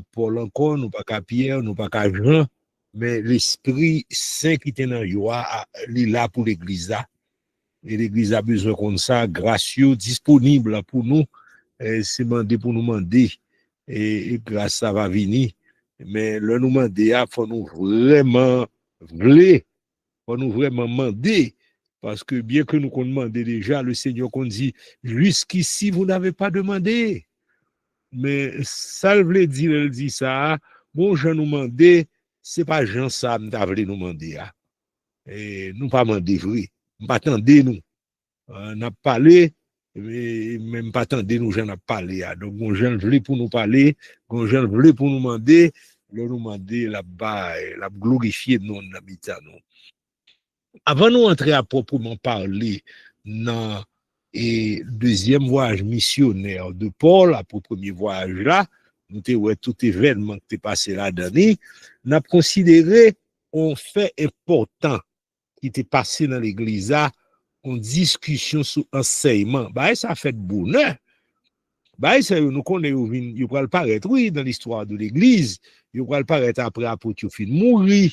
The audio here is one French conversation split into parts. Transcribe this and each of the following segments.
Paul encore, nous pas qu'à Pierre, nous pas qu'à Jean, mais l'Esprit Saint qui est dans yo, il est là pour l'Église là. Et l'Église a besoin comme ça, gracieux, disponible pour nous. C'est demandé pour nous demander. Et grâce ça va venir. Mais le nous demander, il faut nous vraiment vouloir, faut nous vraiment demander. Parce que bien que nous qu'on demande déjà, le Seigneur qu'on dit, jusqu'ici, vous n'avez pas demandé. Mais ça veut dire, elle dit ça, bon, je nous demandé, c'est pas Jean ça, nous avons nous demander. Et nous pas demander vrai. Nous pas attendre nous. On a parlé, mais même pas attendre nous, j'en ai parlé. Donc, on j'en voulait pour nous parler, on j'en voulait pour nous demander, nous demander là-bas, la glorifier de nous, l'habitat, nous. Avant de nous entrer à proprement parler dans le deuxième voyage missionnaire de Paul, après le premier voyage là, nous avons tout événement qui est passé là-dedans, nous avons considéré un fait important qui était passé dans l'église là, en discussion sur enseignement. Bah, ça fait de bonheur. Bah, ça, nous connaissons, il va paraître, oui, dans l'histoire de l'église, il va paraître après apôtre fin mourir.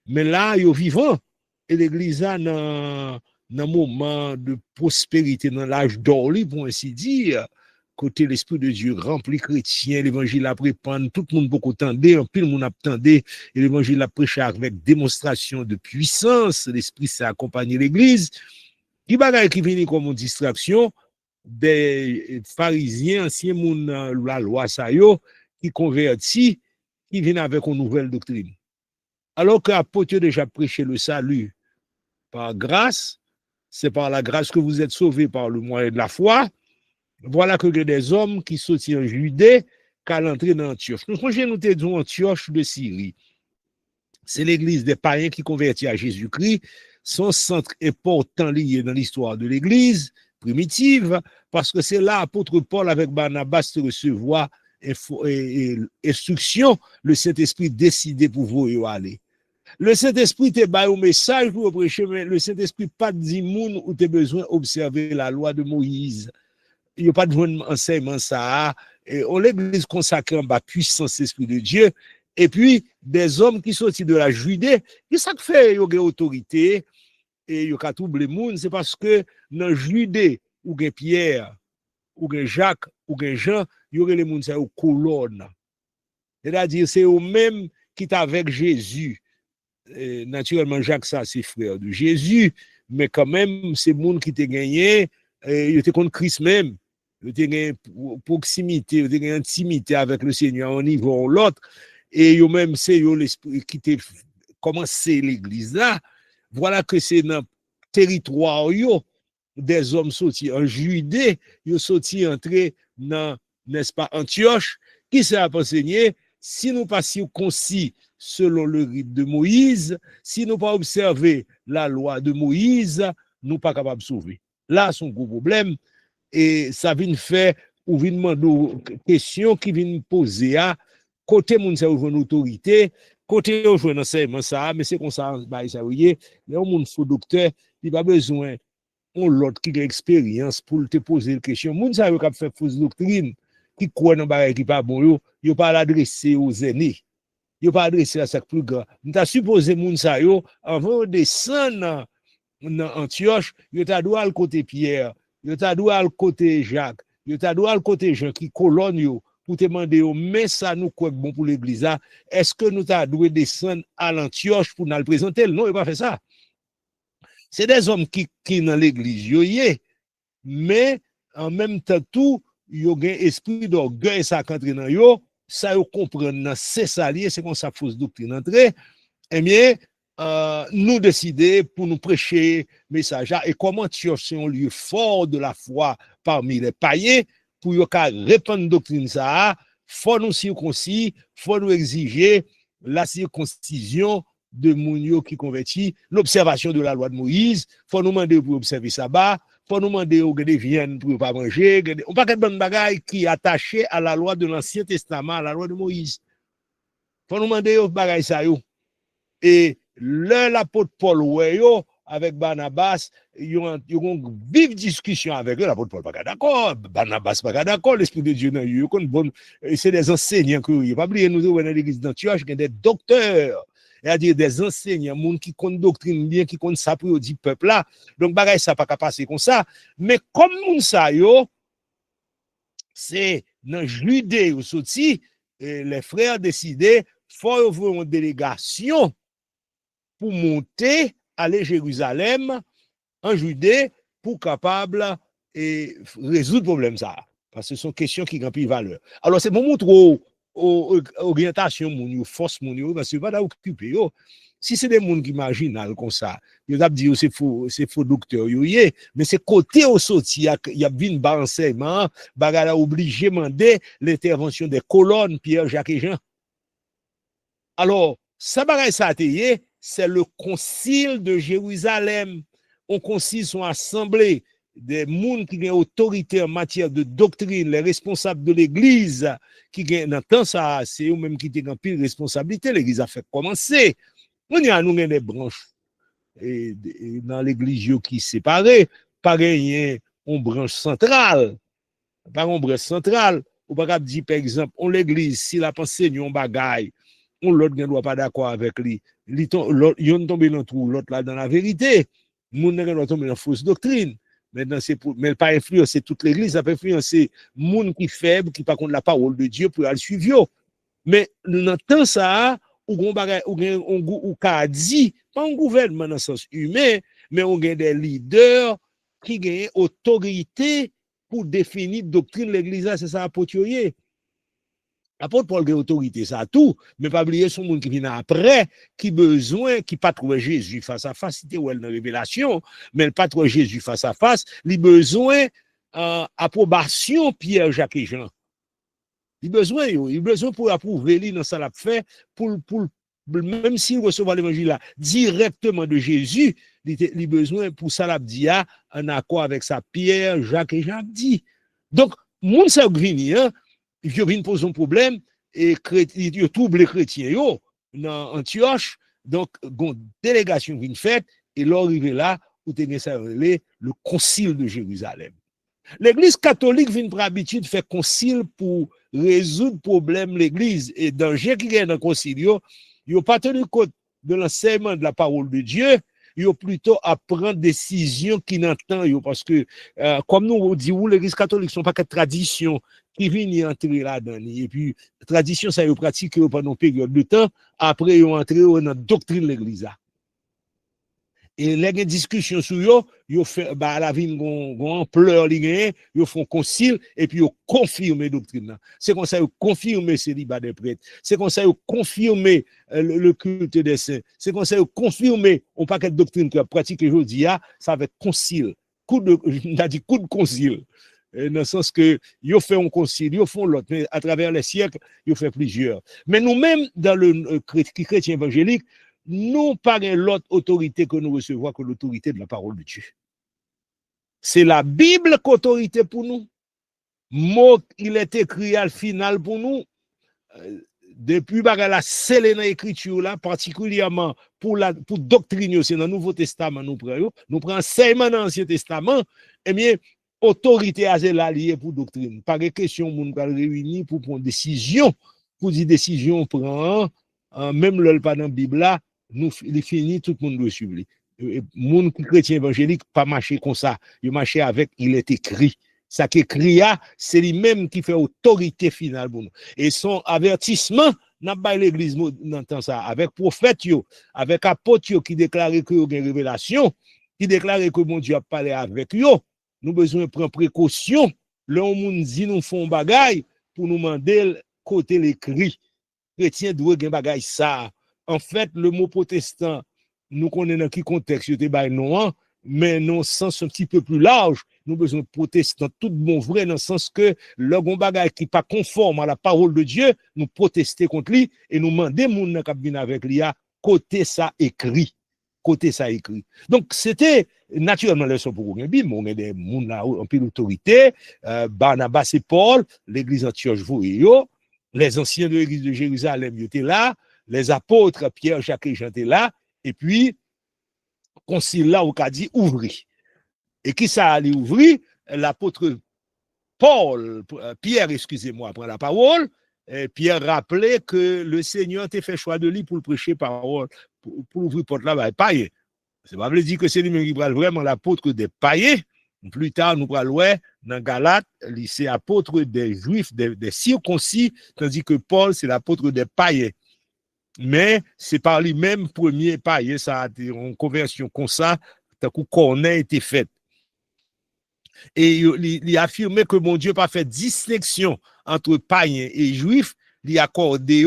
Mais là, il est vivant. Et l'église a dans un moment de prospérité, dans l'âge d'or, pour ainsi dire, côté l'Esprit de Dieu rempli chrétien, l'évangile a répandre, tout le monde beaucoup tendait, un peu le monde attendait, et l'évangile a prêché avec démonstration de puissance, l'Esprit s'est accompagné l'église. Qui bagaille qui vient comme une distraction des pharisiens, anciens moun la loi sa yo, qui convertit, qui viennent avec une nouvelle doctrine. Alors qu'apôtre déjà prêché le salut par grâce, c'est par la grâce que vous êtes sauvés par le moyen de la foi. Voilà que des hommes qui sont en Judée, qu'à l'entrée dans Antioche. Nous sommes Antioche de Syrie. C'est l'église des païens qui convertit à Jésus-Christ, son centre important lié dans l'histoire de l'église primitive, parce que c'est là apôtre Paul avec Barnabas se recevoir instruction, le Saint-Esprit décidé pour vous aller. Le Saint-Esprit te bat au message pour prêcher, mais le Saint-Esprit pas dit moun ou te besoin d'observer la loi de Moïse. Il n'y a pas de enseignement ça. Et on l'église consacrée en bas puissance l'Esprit de Dieu. Et puis, des hommes qui sont de la Judée, qui ça fait, ils ont autorité, et ils ont tout le monde, c'est parce que dans la Judée, ou Pierre, ou Jacques, ou Jean, il y aurait les gens qui sont colonnes. C'est-à-dire, c'est eux-mêmes qui sont avec Jésus. Naturellement, Jacques, ça, c'est frère de Jésus, mais quand même, c'est le monde qui t'a gagné, il était contre Christ même, il était gagné proximité, il était gagné intimité avec le Seigneur, un niveau ou l'autre, et yo même, c'est l'esprit qui t'a commencé l'église là. Voilà que c'est dans le territoire, yo, des hommes sortis en Judée, ils sont sortis entrer dans, n'est-ce pas, Antioche, qui s'est enseigné, si nous passions concis selon le rite de Moïse, si nous pas observé la loi de Moïse, nous pas capables de sauver. Là, c'est un gros problème, et ça vient faire, ou vient demander des questions qui viennent poser à côté moun sa ou une autorité, côté ou un enseignement ça, mais c'est comme ça, bah, ça, vous voyez, il y a un monde faux docteur, il n'a pas besoin on l'autre qui a expérience pour te poser une question. Moun sa yo k'ap fait fausse doctrine, qui croit dans bagay qui pas bon yo pas l'adresser aux aînés. Yo pas adresser à ça plus grand. Nous t'a supposé moun sa yo avant de descendre dans Antioche, yo t'a doit le côté Pierre, yo t'a doit le côté Jacques, yo t'a doit le côté Jean qui colonne yo pour te demander yo mais ça nous quoi bon pour l'église là, est-ce que nous t'a doit descendre à l'Antioche pour nous le présenter? Non, il pas fait ça. C'est des hommes qui dans l'église, mais en même temps, tout, ils ont un esprit d'orgueil, ça quand dans yo, ça yo comprendre, c'est ça lié, c'est comme ça fausse doctrine entrer. Eh bien, nous décider pour nous prêcher message et comment c'est un lieu fort de la foi parmi les païens pour yo ka répandre doctrine ça, faut nous circoncis, faut nous exiger la circoncision de Mounio qui convertit, l'observation de la loi de Moïse, faut nous demander pour observer sabbat, faut nous demander aux des viandes pour pas manger, on pas de bonne bagaille qui est attaché à la loi de l'Ancien Testament, à la loi de Moïse. Faut nous demander aux bagailles ça yo. Et l'apôtre Paul ouais yo avec Barnabas, ils ont une vive discussion avec eux, l'apôtre Paul pas d'accord, Barnabas pas d'accord, l'Esprit de Dieu dans eux, c'est des enseignants que vous pas oublier nous dans l'église d'Antioche, il y a des docteurs, c'est-à-dire des enseignants, monde qui connaissent doctrine bien, qui connaissent ça pour dire peuple là, donc bagaille ça pas passer comme ça, mais comme moun ça yo, c'est dans Judée ou sorti, les frères décidaient, faut ouvrir une délégation pour monter, aller à Jérusalem, en Judée, pour capable et résoudre le problème ça. Parce que ce sont questions qui ont plus valeur. Alors, c'est pour montrer orientation, force, parce que pas d'occuper. Si c'est des gens qui imaginent comme ça, ils ont dit c'est faux docteur, mais c'est côté au sorti, il y a une bas enseignement, bagala obligé de demander l'intervention des colonnes, Pierre, Jacques et Jean. Alors, ça bagay ça c'est le concile de Jérusalem. On concile sont assemblés des gens qui ont autorité en matière de doctrine, les responsables de l'église, qui ont dans temps ça, c'est eux-mêmes qui ont pile responsabilité, l'église a fait commencer. On y a nous des branches et dans l'église qui séparées, pas gagner une branche centrale, pas une branche centrale, ou pas dire par exemple, on l'église si la pensée un bagaille, on l'autre ne doit pas d'accord avec lui, yon tombe dans trou, l'autre là dans la vérité, moun ne doit tomber dans fausse doctrine. Maintenant c'est pour mais pas influencer toute l'église, ça peut influencer moun qui faible qui pas contre la parole de Dieu pour aller suivre. Mais dans temps ça ou gon bagay ou ka dit pas un gouvernement dans le sens humain, mais on gagne des leaders qui gagnent autorité pour définir doctrine de l'église, c'est ça apôtre. Apôtre Paul gagne autorité ça tout, mais pas oublier son monde qui vient après qui besoin qui pas trouver Jésus face à face, c'était ou elle dans révélation, mais pas trouver Jésus face à face, il besoin approbation Pierre, Jacques et Jean. Il a besoin pour approuver lui dans ça l'a fait pour même s'il reçoit l'évangile là directement de Jésus, il a besoin pour ça l'a dit en accord avec sa Pierre, Jacques et Jean dit. Donc moun ça vini il vient poser un problème et il trouble les chrétiens yo dans Antioche, donc une délégation vient faite et l'arrivée là où tu ça le concile de Jérusalem. L'église catholique vient pour habitude faire concile pour résoudre problème l'église et danger qui est dans le concile, ils n'ont pas tenu compte de l'enseignement de la parole de Dieu, ils ont plutôt à prendre décision qui n'entend parce que comme nous disons l'église catholique sont pas que tradition qui viennent entrer là-dedans et puis tradition ça ils pratiquent pendant une période de temps après ils ont entré dans la doctrine de l'église. Et les discussions sur eux, ils font la vie gon ampleur ils font concile et puis ils confirment la doctrine. C'est comme ça ils confirment le célibat des prêtres. C'est comme ça ils confirment le culte des saints. C'est comme ça ils confirment un paquet de doctrines que pratique aujourd'hui, ça va être concile. Coup de concile. Dans le sens que ils font un concile, ils font l'autre, mais à travers les siècles, ils font plusieurs. Mais nous-mêmes, dans le chrétien évangélique, nous pas l'autre autorité que nous recevons que l'autorité de la parole de Dieu. C'est la Bible qu'autorité pour nous. Mot, il est écrit à le final pour nous. Depuis la scellé dans l'écriture là, particulièrement pour doctrine, c'est dans le Nouveau Testament nous prenons enseignement dans l'Ancien Testament, eh bien, autorité à l'allié pour doctrine. Pas de question, nous va réunir pour prendre décision, pour dire décision, prend, même le pas dans la Bible là, nous, il finit, tout le monde doit suivre. Moun chrétien évangélique pas marcher comme ça, il marche avec, il est écrit. Ça qui écrit, c'est lui-même qui fait autorité finale pour nous. Et son avertissement, n'a pas l'église dans ça, avec prophète, avec apôtre qui déclare que il y a une révélation, qui déclare que mon Dieu a parlé avec eux. Nous besoin de prendre précaution. Là, on nous dit nous font bagaille pour nous demander côté l'écrit. Chrétien doit gagner bagaille ça. En fait, le mot protestant, nous connaissons dans quel contexte c'était bail non, mais non sens un petit peu plus large. Nous besoin de protestant tout bon vrai dans le sens que le bon bagaille qui pas conforme à la parole de Dieu, nous protester contre lui et nous demander moun qui vient avec lui côté ça écrit. Côté ça écrit. Donc c'était naturellement leçon pour vous. Bim, on a des moun là en pile autorité, Barnabas et Paul, l'église Antioche les anciens de l'église de Jérusalem étaient là, les apôtres Pierre, Jacques et Jean étaient là, et puis concile là, on a dit ouvri. Et qui ça a ouvri? L'apôtre Pierre, excusez-moi, prend la parole. Pierre rappelait que le Seigneur t'a fait choix de lui pour le prêcher parole, pour ouvrir porte là, bah, païen. Ça ne veut pas dire que c'est lui qui prend vraiment l'apôtre des païens. Plus tard, nous parlons dans Galate, c'est apôtre des Juifs, des circoncis, tandis que Paul, c'est l'apôtre des païens. Mais c'est par lui-même premier païen, ça a été une conversion comme ça, tant qu'on a été faite. Et il a affirmé que mon Dieu n'a pas fait distinction entre païens et juifs, il a accordé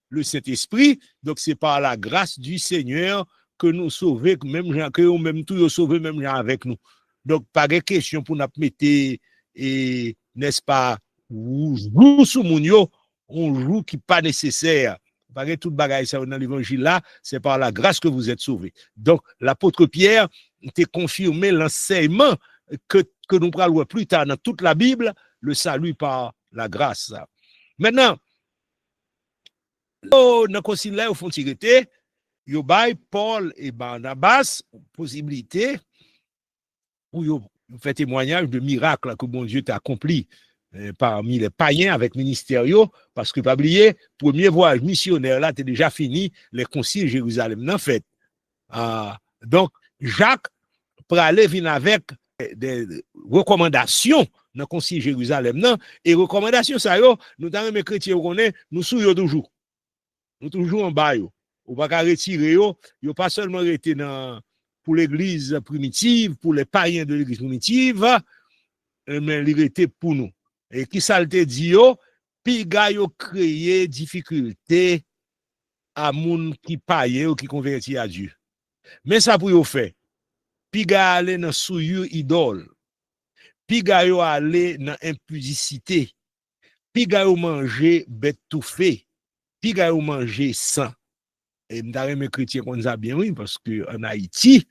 le Saint-Esprit, donc c'est par la grâce du Seigneur que nous sauvons, que même tout sauvé même avec nous. Donc, pas de question pour nous mettre, n'est-ce pas, joue sous mon yo, on joue qui n'est pas nécessaire. Pas de tout bagaille ça dans l'évangile là, c'est par la grâce que vous êtes sauvés. Donc, l'apôtre Pierre t'a confirmé l'enseignement que nous parlerons plus tard dans toute la Bible, le salut par la grâce. Maintenant, dans le concile là, au fond, il y a Paul et Barnabas possibilité où ils fait témoignage de miracles que bon Dieu t'a accompli parmi les païens avec ministériaux, parce que pas oublier, premier voyage missionnaire là, t'es déjà fini, les conciles Jérusalem n'en fait. Donc, Jacques pour aller venir avec des recommandations dans le concile Jérusalem non, et recommandations ça yo, nous dans les chrétiens nous sous toujours. Nous toujours en bas yo. On va pas retirer yo pas seulement été dans pour l'église primitive, pour les païens de l'église primitive, mais il était pour nous. Et qui ça te dit yo, pi ga yo créer difficulté à moun qui païen ou qui converti à Dieu. Mais ça pour yo faire. Pi ga aller dans souillure idole. Pi ga yo aller dans impudicité. Pi ga yo manger bête tout fait. Pi ga yo manger sang. Et m'dare mes chrétiens qu'on a bien oui parce que en Haïti,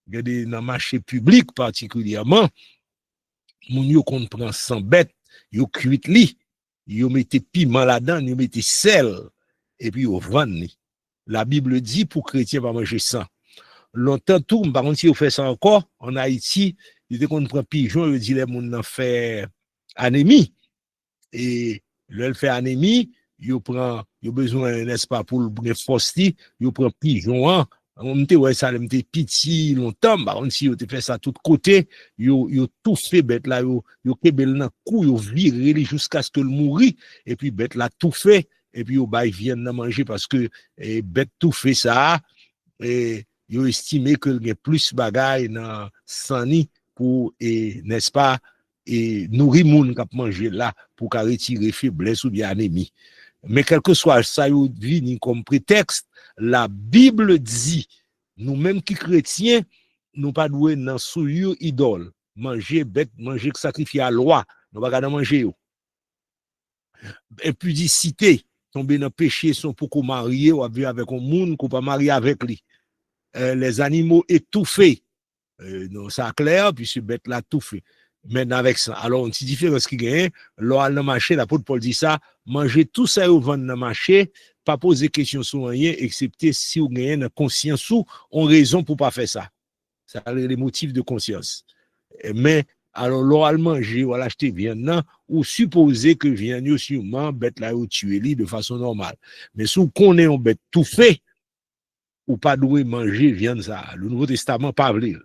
dans le marché public particulièrement, moun yo qu'on prend sang bête, yo cuit li, yo mette piment là-dedans, yo mette sel et puis yo vend li. La Bible dit pour chrétien pas manger sang. Longtemps tout, par contre si vous faites ça encore en Haïti, il était qu'on prend pigeon, il dit les moun nan fait anémie et le fait anémie, il prend il besoin n'est-ce pas pour le force, il prend pigeon on m'te ouais ça m'te piti longtemps par contre si vous te fait ça tout côté, yo tout fait bête là yo kebel nan cou yo virer jusqu'à ce que le mourir et puis bête là tout fait et puis yo bay vienne manger parce que bête tout fait ça et yo estimé que il y a plus bagaille dans sani pour n'est-ce pas et nourrir moun k'ap manger là pour qu'a retirer faiblesse ou bien anémie. Mais quel que soit ça yo vini comme prétexte, la Bible dit nous-mêmes qui chrétiens nous pas doué dans souillure idole, manger bête, manger sacrifier à loi, nous pas manger yo. Impudicité, tomber dans péché sont pour qu'on marier ou avec un monde qu'on pas marier avec lui. Les animaux étouffés, non ça clair puis ce bête là tout fait. Maintenant avec ça, alors une petite différence qui gagne, lors dans marché l'apôtre Paul dit ça, manger tout ça au vendre dans marché, pas poser question sur rien excepté si vous gagnez dans conscience ou on raison pour pas faire ça. Ça a les motifs de conscience. Mais alors lors manger ou l'acheter viande ou supposer que viande yo sûrement bête là ou tuer lui de façon normale. Mais si on connaît on bête tout fait ou pas doué manger viande ça. Le Nouveau Testament pas vle.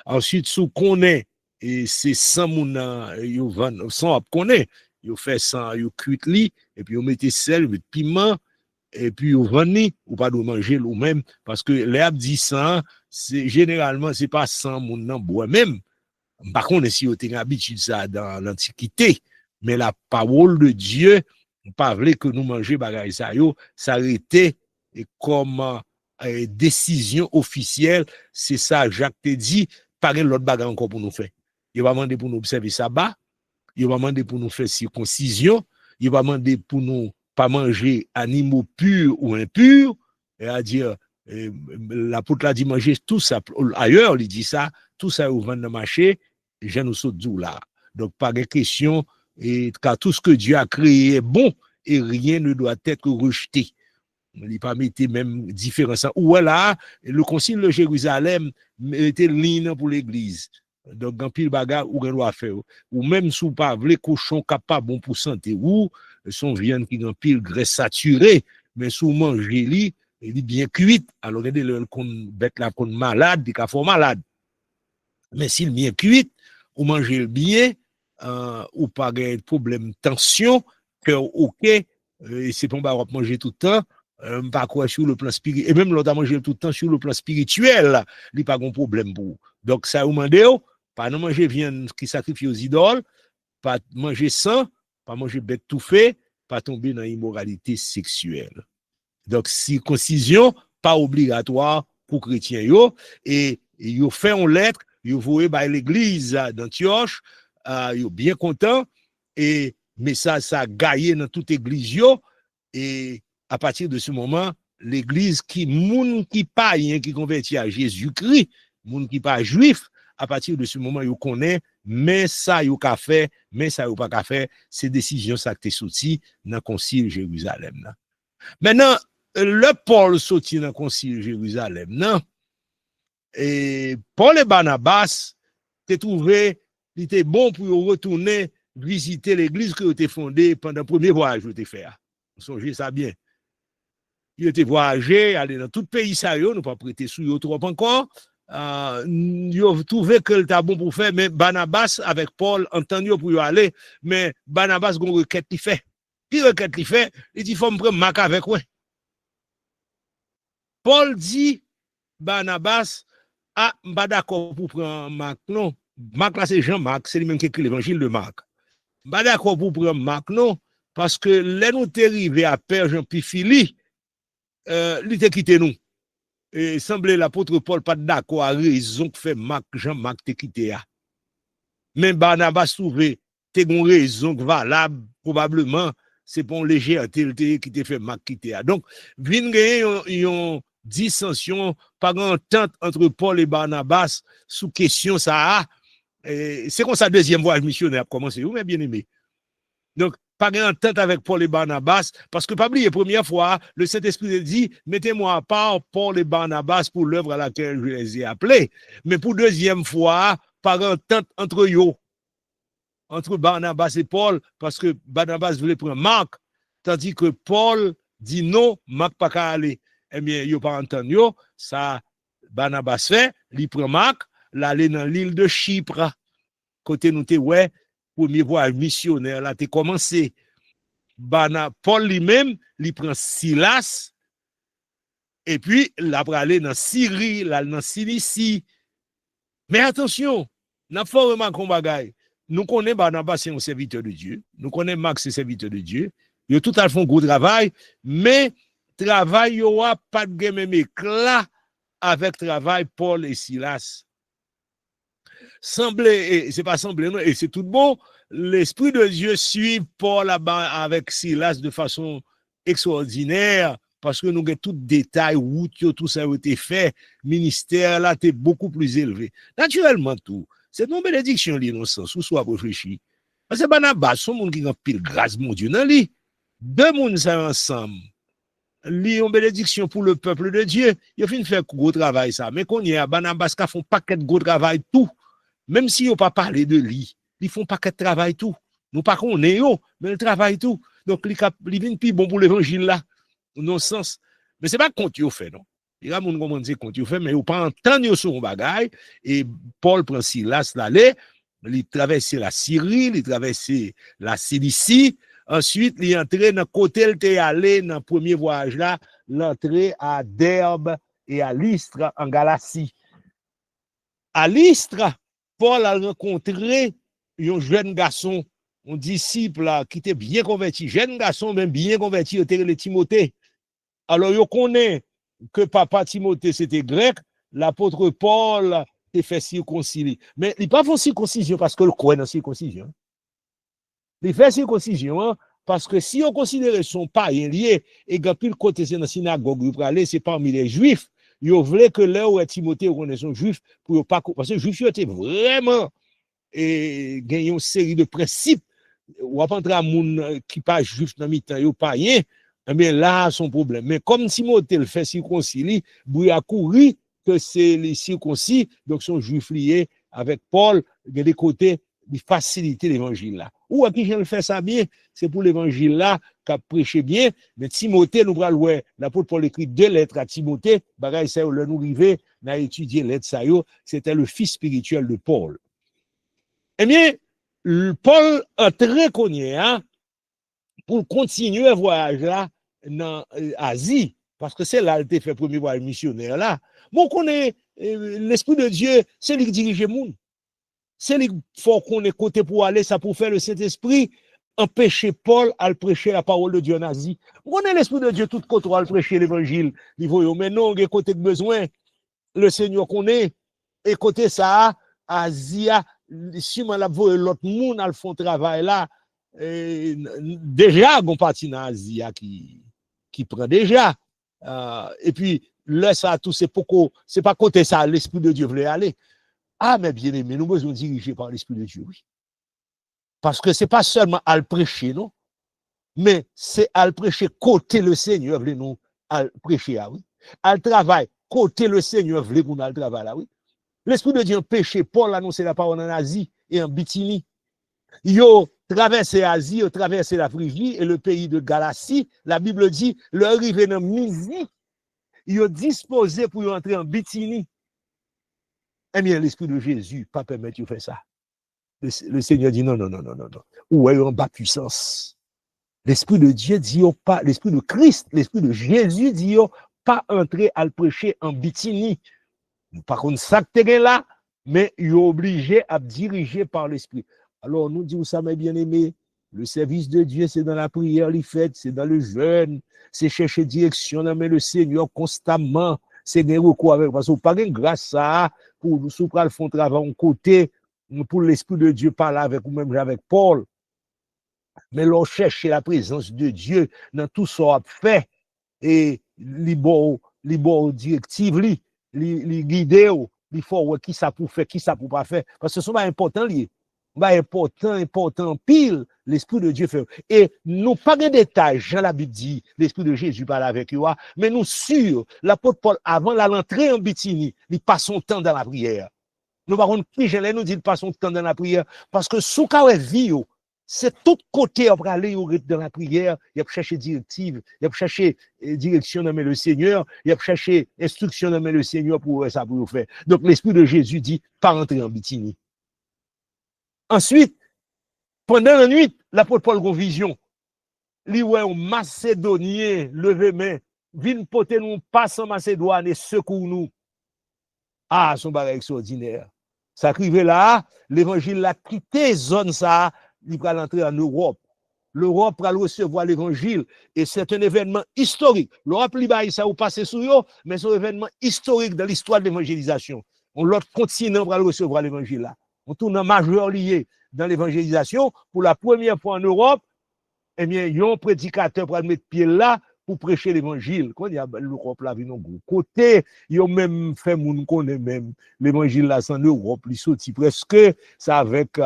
Ensuite sous connaît et c'est sans moun yo vend sans connaît yo fait sans yo cuit li et puis yo mettez sel met piment et puis yo vend ni ou pas doit manger ou même parce que l'herbe dit sans c'est généralement c'est pas sans moun nan bois même par contre si yo t'es habitué ça dans l'antiquité mais la parole de Dieu pas vrai que nous manger bagaille ça yo s'arrêter et comme décision officielle c'est ça Jacques te dit pas l'autre bagaille encore pour nous faire. Il va demander pour nous observer sabbat, il va demander pour nous faire circoncision, il va demander pour nous pas manger animaux purs ou impurs, et à dire l'apôtre a dit manger tout ça ailleurs, il dit ça, tout ça au vend dans le marché, je nous saute d'où là. Donc pas de question et car tout ce que Dieu a créé est bon et rien ne doit être rejeté. Il pas mettait même différence. Ou là, le concile de Jérusalem mettait ligne pour l'église. Donc, en pile bagarre, ou doit faire. Ou même sous pas, les cochons capable bon pour santé, ou son viande qui en pile graisse saturée, mais sous manger li, il est bien cuite. Alors, regardez, le bête là, qu'on malade, il faut malade. Mais s'il bien cuite, ou manger bien, ou pas de problème tension, que ok, c'est pas on va manger tout le temps, pas quoi sur le plan spirituel, et même l'autre a mangé tout le temps sur le plan spirituel, il n'y a pas de problème pour. Donc, ça, vous demandez, pas non manger viande qui sacrifie aux idoles, pas manger sang, pas manger bête tout fait, pas tomber dans l'immoralité sexuelle. Donc, circoncision, pas obligatoire pour chrétiens, et yo fait en lettre, yo voyez par l'église d'Antioche, yo bien content, et mais ça a gagné dans toute église, et à partir de ce moment, l'église qui, moun qui païen, qui convertit à Jésus-Christ, moun qui pas juif, à partir de ce moment, yo connaît, mais ça yo ka fait, mais ça yo pas ka fait, ces décisions ça qui sorti dans le concile Jérusalem là. Maintenant, le Paul sorti dans le concile Jérusalem, non? Et Paul et Barnabas, t'es trouvé, il était bon pour retourner visiter l'église que tu as fondée pendant le premier voyage que tu as fait. Vous songez ça bien. Il était voyagé, aller dans tout le pays, ça, nous pas prêter sous eux trop encore. Il a trouvé que le bon pour faire, mais Barnabas avec Paul, entendu pour y aller, mais Barnabas a une requête qui fait. Qui requête qui fait? Il dit, il faut me prendre Marc avec moi. Paul dit, Barnabas, ah, je ne suis pas d'accord pour prendre Marc, non. Marc, là, c'est Jean-Marc, c'est lui-même qui écrit l'évangile de Marc. Je ne suis pas d'accord pour prendre Marc, non, parce que là, nous sommes arrivés à Père Jean-Pifili, il t'a quitté nous. Et semblait l'apôtre Paul pas d'accord à raison que fait Marc, Jean-Marc t'a quitté. Mais Barnabas trouvé, t'as une raison valable, probablement, c'est pour légèreté qui t'a fait Marc quitter. Donc, vient une dissension, pas d'entente entre Paul et Barnabas sous question ça. C'est comme ça deuxième voyage missionnaire a commencé, vous m'avez bien aimé. Donc, pas d'entente avec Paul et Barnabas, parce que pas oublier, première fois, le Saint-Esprit dit, mettez-moi à part Paul et Barnabas pour l'œuvre à laquelle je les ai appelés. Mais pour deuxième fois, pas d'entente entre eux, entre Barnabas et Paul, parce que Barnabas voulait prendre Marc, tandis que Paul dit non, Marc pas qu'à aller. Eh bien, il a pas entendu, ça, Barnabas fait, il prend Marc, l'aller dans l'île de Chypre, côté nous t'es, ouais, premier voyage missionnaire, là, t'es commencé. Paul lui-même, il prend Silas, et puis, il a aller dans Syrie, là, dans Cilicie. Mais attention, n'a pas vraiment qu'on bagaille. Nous connaissons Barnabas, c'est un serviteur de Dieu. Nous connaissons Marc, c'est un serviteur de Dieu. Ils ont tout à fait un gros travail, mais travail, il n'y aura pas de même éclat avec travail Paul et Silas. Semblait, c'est pas semblé, non, et c'est tout bon. L'Esprit de Dieu suit Paul avec Silas de façon extraordinaire, parce que nous avons tout détail, où tout ça a été fait, ministère là, est beaucoup plus élevé. Naturellement, tout. C'est une bénédiction, l'innocence, ou soit réfléchi. Parce que Barnabas, son monde qui a pile grâce, mon Dieu, dans lui. Deux mondes ça ensemble. Li une bénédiction pour le peuple de Dieu. Il a fait faire gros travail ça. Mais qu'on y a, Barnabas qui font paquet de gros travail tout. Même si on pas parlé de lui, ils font paquet de travail tout. Nous pas qu'on est mais le travail tout. Donc il vient plus bon pour l'évangile là. Non sens. Mais c'est pas compte yo fait non. Il y a mon comment dire compte yo fait mais il pas entendre sur un bagage et Paul prend Silas l'aller, il traverse la Syrie, il traverse la Cilicie. Ensuite, il est entré dans le côté, il est allé dans le premier voyage là, l'entrée à Derbe et à Lystre en Galatie. À Lystre, Paul a rencontré un jeune garçon, un disciple là, qui était bien converti, jeune garçon, même bien converti, il était Timothée. Alors, il connaît que papa Timothée c'était grec, l'apôtre Paul a fait circoncision. Mais il n'a pas fait circoncision parce que le croit dans circoncision. Il fait circoncision parce que si on considère son païen lié et quand le côté c'est dans la synagogue, pour aller, c'est parmi les juifs, ils voulaient que là où Timothée reconnaisse son juif pour pas parce que les juifs étaient vraiment et gagné une série de principes ou après un monde qui pas juif dans mi-temps, yo païen Eh bien, là, son problème. Mais comme Timothée le fait circoncis, il a couru que c'est les circoncis, donc son juif lié avec Paul, il y a des côtés de faciliter l'évangile là. Ou à qui je le fais ça bien, c'est pour l'évangile là qu'a prêché bien, mais Timothée, nous prenons ouais, l'apôtre Paul écrit 2 lettres à Timothée, bagaille ça, le nous rivé, n'a étudié lettre ça c'était le fils spirituel de Paul. Eh bien, Paul a très connu, hein, pour continuer le voyage là dans Asie, parce que c'est là qu'il a fait le premier voyage missionnaire là. Bon, qu'on est l'Esprit de Dieu, c'est lui qui dirige le monde. C'est lui qu'il faut qu'on ait côté pour aller, ça pour faire le Saint-Esprit, empêcher Paul à prêcher la parole de Dieu en Asie. On est l'Esprit de Dieu tout côté à prêcher l'évangile. Mais non, il côté de besoin, le Seigneur connaît, et côté ça, Asie, si on a l'autre monde à le font travail là, déjà, on parti dans l'Asie qui prend déjà. Et puis, là, ça, tout, c'est pas côté ça, l'Esprit de Dieu voulait aller. Ah, mais bien aimé, nous besoin diriger par l'Esprit de Dieu, oui. Parce que c'est pas seulement à le prêcher, non, mais c'est à le prêcher côté le Seigneur, voulait nous à le prêcher, ah oui. À le travail, côté le Seigneur, voulait nous à le travail, là, oui. L'Esprit de Dieu empêché Paul annoncer la parole en Asie et en Bithynie. Yo traversé l'Asie, yo traversé la Phrygie et le pays de Galatie. La Bible dit, leur arrivé dans Mysie, yo disposé pour entrer en Bithynie. Eh bien, l'Esprit de Jésus, pas permettre de faire ça. Le Seigneur dit non, non, non, non, non, non. Ou en bas puissance. L'Esprit de Dieu dit pas, l'Esprit de Christ, l'Esprit de Jésus dit pas entrer à le prêcher en Bithynie. Par contre, ça que tu là, mais il est obligé à diriger par l'Esprit. Alors, nous disons ça, mes bien-aimés, le service de Dieu, c'est dans la prière, c'est dans le jeûne, c'est chercher direction, mais le Seigneur constamment, c'est des recours avec, parce que pas de grâce à, pour nous le fond travail en côté, pour l'Esprit de Dieu parler avec ou même avec Paul. Mais l'on cherche la présence de Dieu dans tout ce qu'on fait et les bonnes directives, les guider, il faut qui ça pour faire, qui ça pour pas faire. Parce que ce sont important lié. Important pile, l'Esprit de Dieu fait. Et nous pas de détails, Jean la Bible dit, l'Esprit de Jésus parle avec eux, mais nous sûrs, l'apôtre Paul, avant l'entrée en Bithynie, il passe son temps dans la prière. Nous par contre, qui je nous dit, il passe son temps dans la prière, parce que sous quand vie, c'est tout côté pour aller dans la prière, il y a chercher directive, il y a chercher direction dans le Seigneur, il y a chercher instruction dans le Seigneur pour ça pour faire. Donc l'Esprit de Jésus dit, pas rentrer en Bithynie. Ensuite, pendant la nuit, l'apôtre Paul a une vision. Il voit un Macédonien levé main, vin porter nous passe en Macédoine et secoue nous. Ah, son bagage extraordinaire. Ça arrive là, l'évangile a quitté zone ça, il va entrer en Europe. L'Europe va recevoir l'évangile et c'est un événement historique. L'Europe libaye ça ou passer sur eux, mais c'est un événement historique dans l'histoire de l'évangélisation. L'autre continent va recevoir l'évangile là. On tourne en majeur lié dans l'évangélisation. Pour la première fois en Europe, eh bien, il y a un prédicateur pour mettre pied là pour prêcher l'évangile. Quand il y a l'Europe là, il y a un gros côté, il y a même fait moun connaît même l'évangile là en Europe, il sorti presque ça avec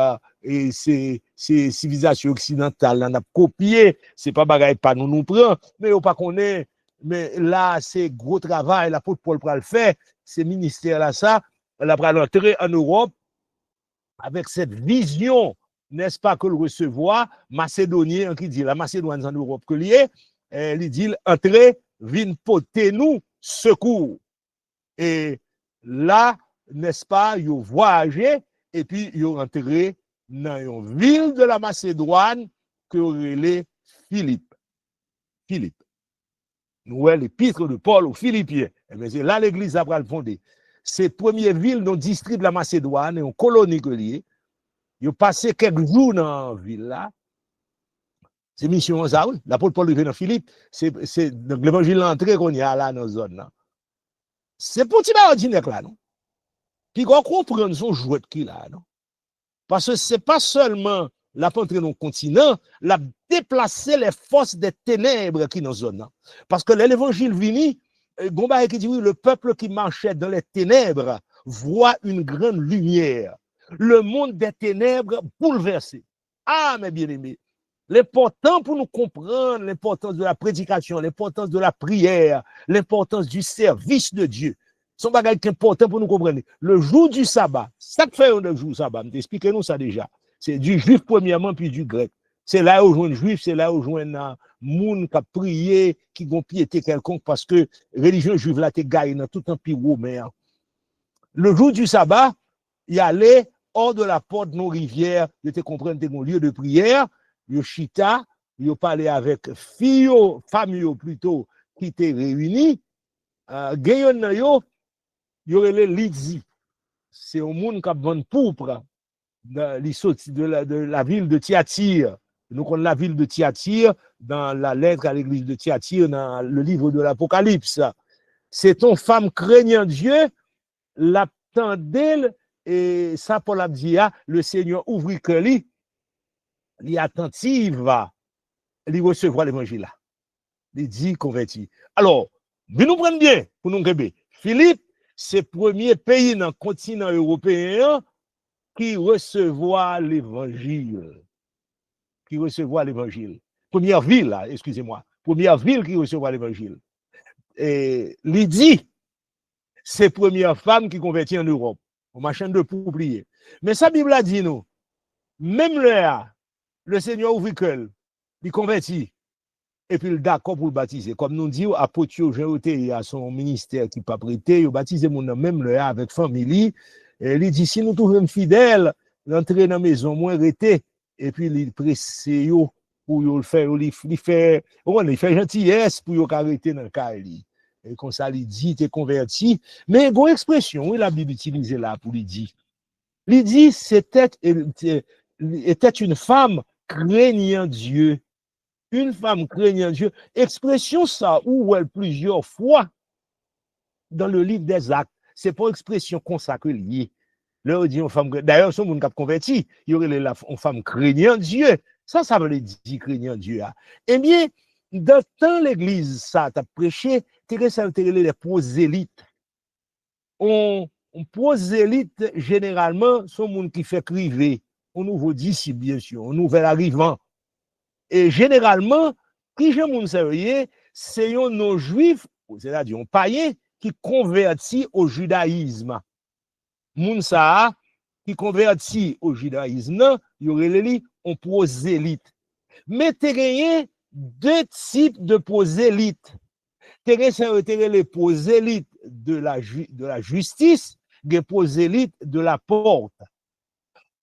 ces civilisations occidentales, on a copié, c'est pas bagaille pas nous prend, mais on pas connaît, mais là c'est gros travail, l'apôtre Paul pour le faire, ces ministères là ça, elle va entrer en Europe avec cette vision, n'est-ce pas, que le recevoir, Macédonien, qui dit la Macédoine en Europe que lié, il dit entrez, vin porter nous secours. Et là, n'est-ce pas, ils ont voyagé et puis ils ont entré dans une ville de la Macédoine que relait Philippe. Philippe. Nous voyons l'épître de Paul aux Philippiens. Et c'est là l'église a fondé. C'est première ville dans le district de la Macédoine, une colonie que lié. Ils ont passé quelques jours dans la ville là. C'est mission ça, oui. L'apôtre Paul est dans Philippe. C'est l'évangile entré qu'on y a là dans la zone là. C'est pour petit ordinaire là, non? Puis qu'on comprend son jouet qui là, non? Parce que c'est pas seulement la entrer dans le continent, la déplacer les forces des ténèbres qui dans la zone là. Parce que l'évangile vini, Gomba qui dit oui, le peuple qui marchait dans les ténèbres voit une grande lumière. Le monde des ténèbres bouleversé. Ah, mes bien-aimés. L'important pour nous comprendre l'importance de la prédication, l'importance de la prière, l'importance du service de Dieu. Son bagage qui est important pour nous comprendre. Le jour du sabbat, ça fait le jour du sabbat, expliquez-nous ça déjà. C'est du juif premièrement, puis du grec. C'est là où on joue un juif, c'est là où on joue un monde qui a prié, qui a piété quelconque, parce que la religion juive là, t'es gagné dans tout empire romain. Le jour du sabbat, il allait hors de la porte de nos rivières, de te comprendre, mon lieu de prière, yo chita, yo parlé avec filles, famille plutôt, qui étaient réunies, gayon yo, yo relé Lydie. C'est un monde qui a vendu pourpre de la ville de Thyatire. Nous connaissons la ville de Thyatire dans la lettre à l'église de Thyatire, dans le livre de l'Apocalypse. C'est une femme craignant Dieu, l'attendait, et ça, Paul a dit, le Seigneur ouvrit que lui, il est attentive, il recevoir l'évangile là. Il dit converti. Alors, nous prenons bien pour nous guérir. Philippe, c'est le premier pays dans le continent européen qui recevoir l'évangile. Qui recevoir l'évangile. Première ville, là, excusez-moi. Première ville qui recevoir l'évangile. Et Lydie, c'est la première femme qui convertit en Europe. Au machin de pour oublier. Mais sa Bible a dit nous, même là, le Seigneur ouvrit que il convertit. Et puis, il d'accord pour le baptiser. Comme nous dit, apôtre Jean-Oté à son ministère qui pas prêté, il baptise mon nom même là avec famille. Et il dit, si nous trouvons fidèle, l'entrer dans la maison, moins arrêté. Et puis, il presse pour le faire, il fait gentillesse pour le arrêter dans le cas. Et comme ça, il dit, t'es converti. Mais une bonne expression, oui, la Bible utilise là pour lui dire. Il dit, était une femme craignant Dieu. Une femme craignant Dieu. Expression ça, ou elle plusieurs fois dans le livre des Actes. C'est pas expression consacrée liée. Là, on dit une femme, d'ailleurs, son monde qui a converti, il y aurait une femme craignant Dieu. Ça veut dire craignant Dieu. Eh bien, dans l'église, ça, tu as prêché, tu as les prosélytes. On prosélyte, généralement, son monde qui fait criver, un nouveau disciple, bien sûr, un nouvel arrivant. Et généralement, qui je moun sérieux, c'est un non-juif, c'est-à-dire un païen, qui convertit au judaïsme. Moun sa qui convertit au judaïsme, il y aurait les on prosélyte. Mais tu as deux types de prosélytes. Tu as les prosélytes de la justice, des prosélytes de la porte.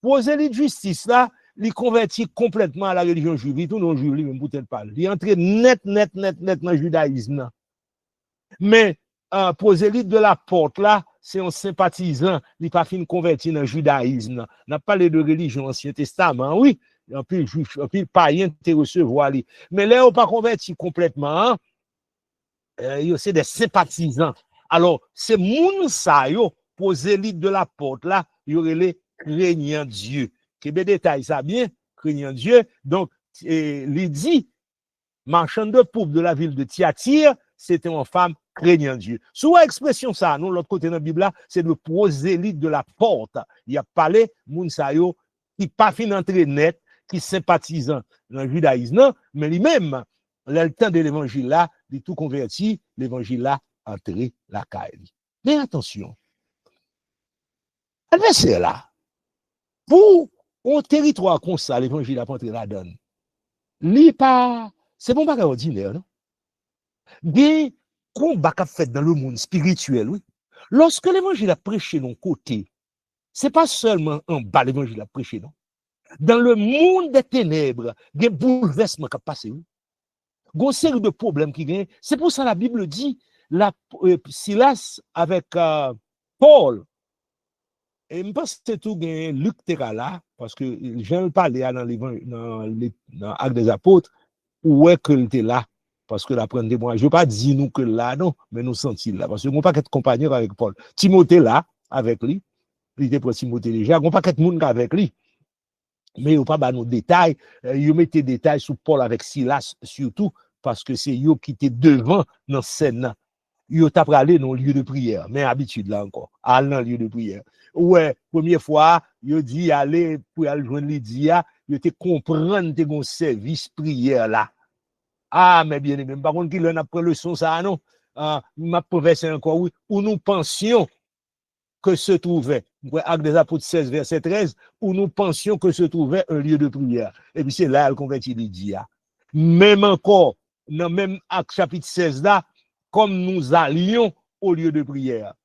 Prosélyte justice là, il convertit complètement à la religion juive, tout non juif, même peut-être pas. Il entre net dans le judaïsme. Mais prosélyte de la porte là, c'est un sympathisant, il n'est pas fin converti dans le judaïsme. On a parlé de religion Ancien Testament, oui. Un peu juif, un peu païen, te recevoir. Mais là, on pas converti complètement. C'est des sympathisants. Alors, c'est moun sa yo, prosélyte de la porte là, il y aurait les craignant Dieu. Quel détail ça bien, craignant Dieu. Donc, Lydie, marchande de poupe de la ville de Thyatire, c'était une femme craignant Dieu. Sous l'expression ça, nous, l'autre côté de la Bible, c'est le prosélyte de la porte. Il a parlé, moun sa yo, qui pas fin entrer net, qui sympathisant dans le judaïsme, non, mais lui-même, le temps de l'évangile là, il tout converti, l'évangile là, entré la caille. Mais attention, le verset là, pour un territoire comme ça, l'évangile a pas entré la donne. C'est bon pas ordinaire, non? Bien, combat qu'a fait dans le monde spirituel, oui. Lorsque l'évangile a prêché de côté, c'est pas seulement en bas l'évangile a prêché, non? Dans le monde des ténèbres, il y a un bouleversement qui a passé, oui. Il y a une série de problèmes qui viennent. C'est pour ça que la Bible dit, Silas avec Paul, et je pense que c'est tout Luc là, parce que j'en parlais dans l'Acte des Apôtres, où est que était là, parce que la première moi, je ne veux pas dire nous que là, non, mais nous sentons là, parce que nous ne pas être compagnon avec Paul. Timothée là, avec lui, il était pour Timothée déjà, nous ne pas être monde avec lui. Mais il n'y a pas de détails, il met des détails sur Paul avec Silas, surtout, parce que c'est eux qui étaient devant dans cette scène. Ils t'a parlé dans le lieu de prière, mais habitude là encore, aller dans le lieu de prière. Ouais, première fois, il dit aller pour aller joindre Lydia, yo te comprendre te gon service prière là. Ah, mais bien aimé, par contre, qui l'on a pris leçon ça, non? M'a professé encore, oui, où nous pensions que se trouvait, Actes des Apôtres 16, verset 13, où nous pensions que se trouvait un lieu de prière. Et puis c'est là, le converti lui dit, même encore, dans même Acte chapitre 16 là, comme nous allions au lieu de prière.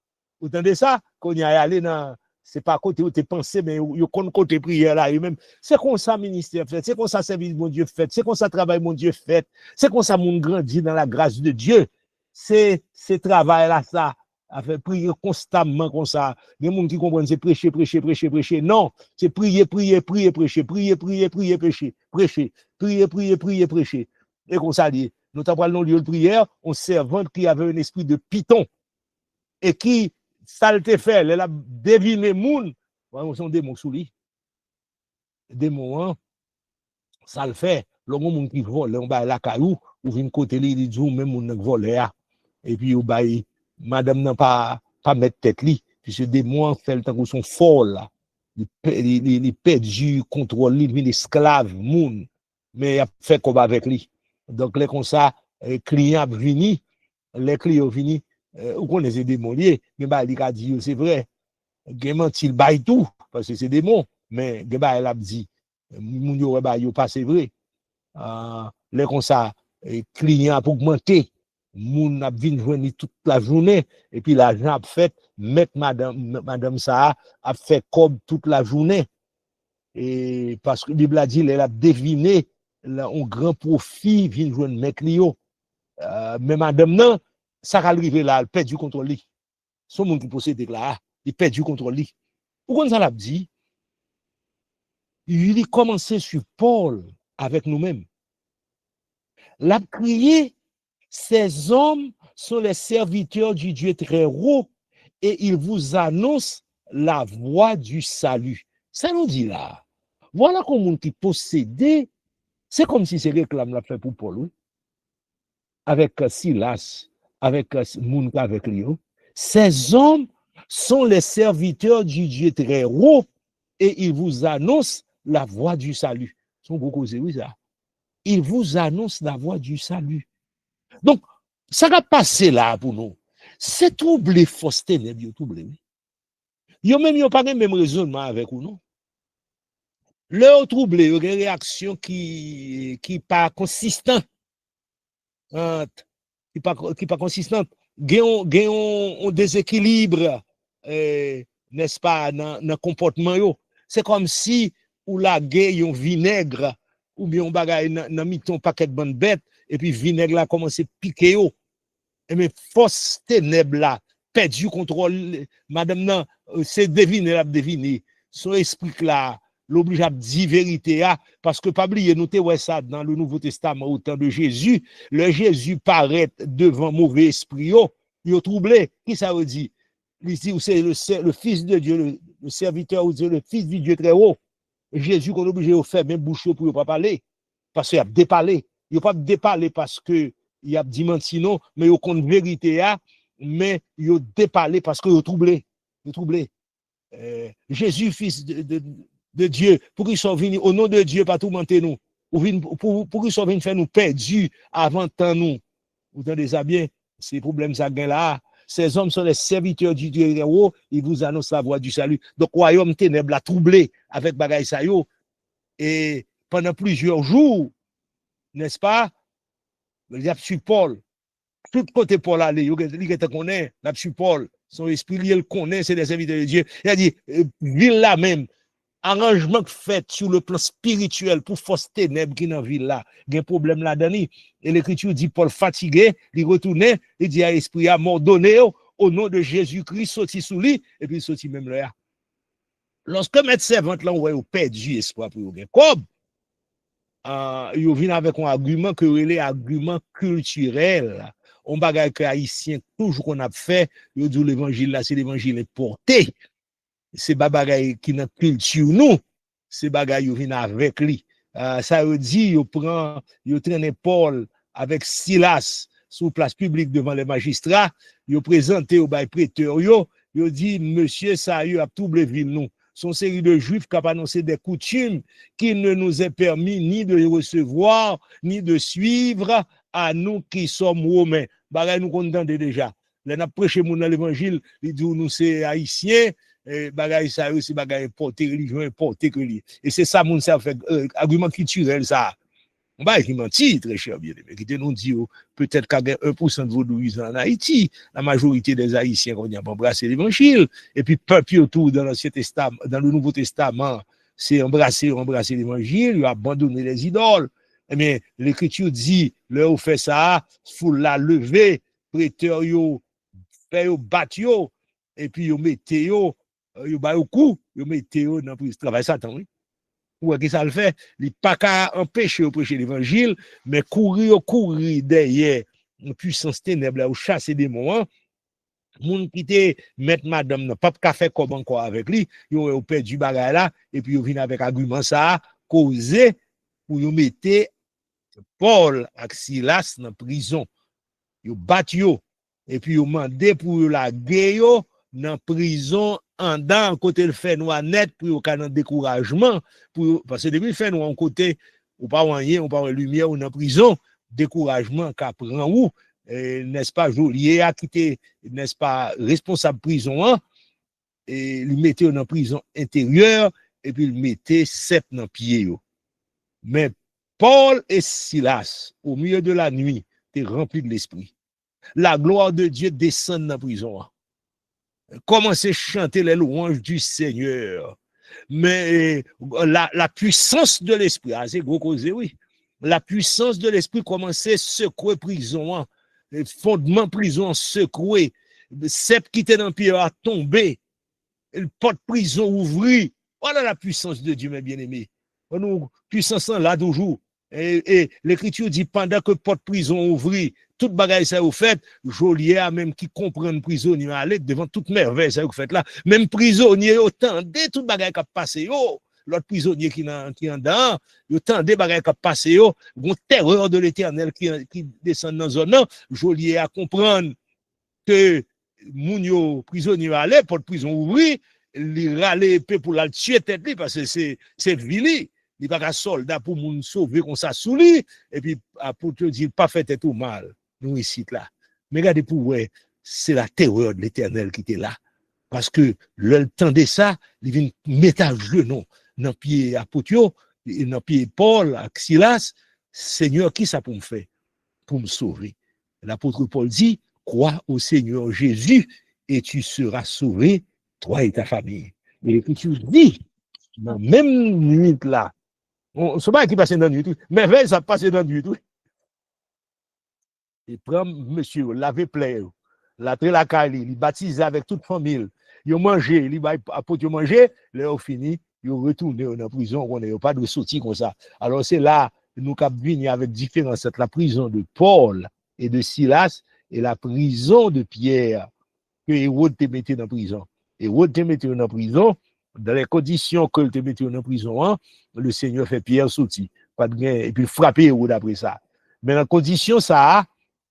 Vous entendez ça? Quand y a allé dans, c'est pas côté où tu pensé, mais il y a côté prière là, même. C'est comme ça ministère fait, c'est comme ça service mon Dieu fait, c'est comme ça travail mon Dieu fait, c'est comme ça mon grandit dans la grâce de Dieu. C'est travail là, ça. À faire prier constamment comme ça. Il y a des gens qui comprennent, c'est prêcher, prêcher, prêcher, prêcher. Non, c'est prier, prier, prier, prêcher, prier, prier, prier, prêcher, prêcher, prier, prier, prier, prêcher. Et comme ça dit, nous avons le lieu de prière, on servante qui avait un esprit de python et qui, ça le fait, elle a deviné moun, on sont des mots sous lui. Des mots, hein, ça le fait. Le monde qui vole, on va la caillou, ou vient côté lui, il dit, même on vole, et puis on va madame n'a pas mettre tête li puisque des mois fait le temps qu'ils sont forts là il perdu contrôle lui devient esclave moun mais il a fait combat avec lui donc les comme ça client vini les clients vini ou connaissez des démons liés mais bah il a dit c'est vrai gen menti il bail tout parce que c'est des démons mais gen bah il a dit moun yo bah yo pas c'est vrai les comme ça client a augmenté moun a vinn joindre toute la journée et puis l'argent a fait mettre madame ça a fait comme toute la journée et parce que la Bible a dit elle a deviné un grand profit vinn joindre mec lio mais madame non ça arrivé là elle perd du contrôle li son monde qui possède là il perd du contrôle li pourquoi ça l'a dit il commençait sur Paul avec nous-mêmes l'a crié. Ces hommes sont les serviteurs du Dieu très haut et ils vous annoncent la voie du salut. Ça nous dit là. Voilà comment qui possédait. C'est comme si c'est réclame l'a fait pour Paul, oui. Avec Silas, avec Moun avec lui. Ces hommes sont les serviteurs du Dieu très haut et ils vous annoncent la voie du salut. Ils sont beaucoup oui ça. Ils vous annoncent la voie du salut. Donc, ça va passer là pour nous. C'est troubler force ténèbres, troubler. Yo même yo pas même raisonnement avec nous, non? Le troublé, il y a une réaction qui pas consistante. Qui pas consistante. Gagne un déséquilibre, n'est-ce pas, dans le comportement yo. C'est comme si ou la gagne un vinaigre ou bien on bagaille dans miton paquet de bonne bête et puis vinaigre là commence à piquer yo. Et mais force ténèbres là, perdu contrôle, madame non, c'est deviner la deviner. Son esprit là, l'oblige à dire vérité parce que pas oublier nous ouais ça dans le Nouveau Testament au temps de Jésus, le Jésus paraît devant mauvais esprit yo troublé. Qui ça veut dire? Il dit c'est le fils de Dieu, le serviteur ou le fils du Dieu très haut. Jésus qu'on obligé de faire même bouche pour pas parler parce qu'il a déparlé. Il a pas déparlé parce que il a dit sinon mais il compte vérité mais il a déparlé parce que il troublé. Il troublé. Jésus fils de Dieu pour qu'il soit venu au nom de Dieu pas tourmenter nous pour qu'il soit venu faire nous perdus avant temps nous. Vous entendez ça bien? Ces problèmes ça gagne là. Ces hommes sont les serviteurs du Dieu héros, ils vous annoncent la voie du salut. Donc, royaume ténèbres a troublé avec bagaille sa yo. Et pendant plusieurs jours, n'est-ce pas? Il y a sur Paul. Tout côté Paul allé, il connaît, la sur Paul. Son esprit, il le connaît, c'est des serviteurs de Dieu. Il a dit, ville là même, arrangement fait sur le plan spirituel pour force ténèbres qui dans ville là, il y a un problème là-dedans. Et l'écriture dit Paul fatigué, il retournait, il dit à l'esprit à m'ordonner au nom de Jésus-Christ, sorti sous lui, et puis sorti même là. Lorsque mettre servante là, on va perdu espoir pour vous. Comme il vient avec un argument que il est argument culturel. On bagaille que haïtien toujours qu'on a fait, il dit l'évangile là, c'est l'évangile porté. C'est bagaille qui dans culture nous, c'est bagaille qui vient avec lui. Ça veut dire il traîne Paul avec Silas sur place publique devant les magistrats, il présenté au bail prêteur il dit monsieur ça a troublé ville nous. son série de juifs qui ont annoncé des coutumes qu'il ne nous est permis ni de recevoir, ni de suivre à nous qui sommes romains. Bagay nous contendons déjà. Là, nous prêchons dans l'évangile, il dit nous c'est haïtiens, bagay ça aussi bagay importé, religion importée que lui. Et c'est ça, mon ça fait argument culturel ça. On va y mentir, très cher bien-aimé. Qui nous dit, peut-être qu'il y a 1% de vaudouisants en Haïti. La majorité des Haïtiens qui ont embrassé l'évangile. Et puis, peuple autour dans l'Ancien Testament, dans le Nouveau Testament, c'est embrasser l'évangile, ils ont abandonné les idoles. Mais l'Écriture dit, leur fait ça, faut la lever, prêteur yo, fait yo, battre yo, et puis yo mettez yo, yo ba yo coup, yo mettez yo dans le travail Satan, oui. Ou est-ce que ça le fait? Il n'est pas qu'à empêcher de prêcher l'évangile, mais courir derrière une puissance ténèbre, ou chasser des démons. Moun qui te mettre madame n'a pas qu'à faire comme encore avec lui, il a perdu bagay là, et puis il vient avec argument ça, causer pour y mettre Paul et Silas dans prison. Il bat yo, et puis il demandé pour la guerre dans prison en dans côté le fait noir net pour au cas découragement pour parce que depuis le fait noir en côté ou pas rien ou pas lumière ou dans prison découragement qu'a prend ou n'est-ce pas Joliet a quitté n'est-ce pas responsable prison hein, et lui mettait dans prison intérieure et puis il mettait sept dans pied yo. Mais Paul et Silas au milieu de la nuit étaient remplis de l'esprit. La gloire de Dieu descend dans la prison. Commencez à chanter les louanges du Seigneur. Mais la puissance de l'esprit, c'est gros cause, oui. La puissance de l'esprit commençait à secouer prison, le fondement prison secoué. Sept qui était dans le pied a tombé. Le porte prison ouvri. Voilà la puissance de Dieu, mes bien-aimés. Puissance là toujours. Et l'Écriture dit pendant que porte prison ouvri, toute bagaille ça vous fait, Joliet même qui comprend prisonnier aller devant toute merveille ça vous fait là, même prisonnier autant des toute bagaille qui passé yo, l'autre prisonnier qui en dedans, autant des bagaille qui passé yo, une terreur de l'Éternel qui descend dans zone là, Joliet à comprendre que moun prisonnier aller porte prison ouvri, il râler pour la tuer tête li parce que c'est vili. Il n'y a pas de soldat pour nous sauver comme ça sous lui, et puis pour te dire, pas fait tout mal, nous ici là. Mais regardez pour vous, c'est la terreur de l'Éternel qui était là. Parce que le temps de ça, il vient mettre à genoux dans le pied apôtre, dans le pied Paul, Silas, Seigneur, qui ça pour me faire? Pour me sauver. L'apôtre Paul dit, crois au Seigneur Jésus et tu seras sauvé, toi et ta famille. Et l'Écriture dit, dans la même nuit là, on se bat qui passe dans la nuit, mais veille, ça passe dans la nuit. Il prend monsieur, laver plein, la très la cali, il baptise avec toute famille, il mange, il va apporter manger, là, au fini, il retourne dans la prison, on n'a pas de sortie comme ça. Alors c'est là, nous venons avec différence entre la prison de Paul et de Silas et la prison de Pierre, que Hérode te mettait dans la prison. Hérode te mettait dans la prison, dans les conditions que te mettait dans la prison, hein, le Seigneur fait Pierre sortir, pas de gain, et puis frapper Hérode après ça. Mais dans la condition, ça,